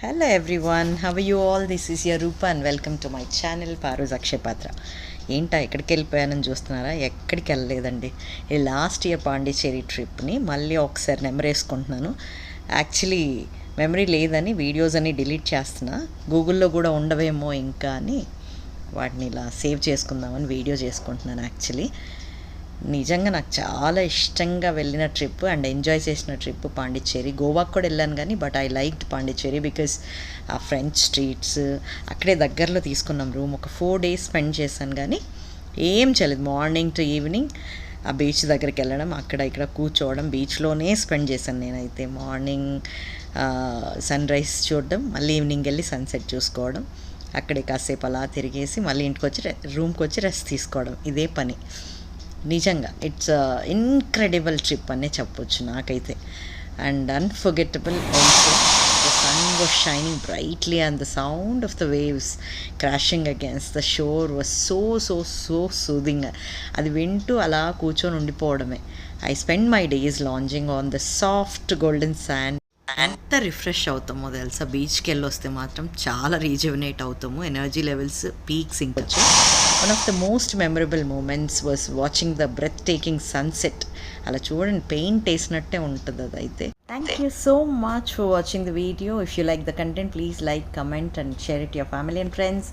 Hello everyone, how are you all? This is your Rupa and welcome to my channel Paruz Akshay Patra. ఏంటా ఎక్కడికి వెళ్ళిపోయానని చూస్తున్నారా? ఎక్కడికి వెళ్ళలేదండి. ఈ లాస్ట్ ఇయర్ పాండిచ్చేరి ట్రిప్ని మళ్ళీ ఒకసారి నెమరేసుకుంటున్నాను. యాక్చువల్లీ మెమరీ లేదని వీడియోస్ అన్ని డిలీట్ చేస్తున్నా. గూగుల్లో కూడా ఉండవేమో ఇంకా అని వాటిని ఇలా సేవ్ చేసుకుందామని వీడియో చేసుకుంటున్నాను. యాక్చువల్లీ నిజంగా నాకు చాలా ఇష్టంగా వెళ్ళిన ట్రిప్ అండ్ ఎంజాయ్ చేసిన ట్రిప్ పాండిచ్చేరి. గోవాకు కూడా వెళ్ళాను కానీ but I liked Pondicherry because ఆ ఫ్రెంచ్ స్ట్రీట్స్ అక్కడే దగ్గరలో తీసుకున్నాం రూమ్. ఒక 4 days స్పెండ్ చేశాను కానీ ఏం చేయలేదు. మార్నింగ్ టు ఈవినింగ్ ఆ బీచ్ దగ్గరికి వెళ్ళడం, అక్కడ ఇక్కడ కూర్చోవడం, బీచ్లోనే స్పెండ్ చేశాను నేనైతే. మార్నింగ్ సన్ రైజ్ చూడడం, మళ్ళీ ఈవినింగ్ వెళ్ళి సన్సెట్ చూసుకోవడం, అక్కడే కాసేపు అలా తిరిగేసి మళ్ళీ ఇంటికి వచ్చి రూమ్కి వచ్చి రెస్ట్ తీసుకోవడం, ఇదే పని. నిజంగా ఇట్స్ ఇన్క్రెడిబుల్ ట్రిప్ అనే చెప్పొచ్చు నాకైతే. And unforgettable also. The sun was shining brightly and the sound of the waves crashing against the shore was so so so soothing. అది వింటూ అలా కూర్చొని ఉండిపోవడమే. I spend my days lounging on the soft golden sand. ఎంత refresh అవుతామో తెలుసా, బీచ్కి వెళ్ళి వస్తే మాత్రం చాలా రీజువినేట్ అవుతాము, ఎనర్జీ లెవెల్స్ పీక్స్ ఇంకొచ్చు. One of the most memorable moments was watching the breathtaking sunset. అలా చూడండి, పెయింట్ వేసినట్టే ఉంటుంది అదైతే. Thank you so much for watching the video. If you like the content, please like, comment and share it your family and friends.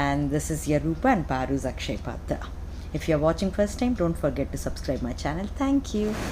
And this is your Rupa and Paruz Akshay Patra. If you are watching first time, don't forget to subscribe my channel. Thank you.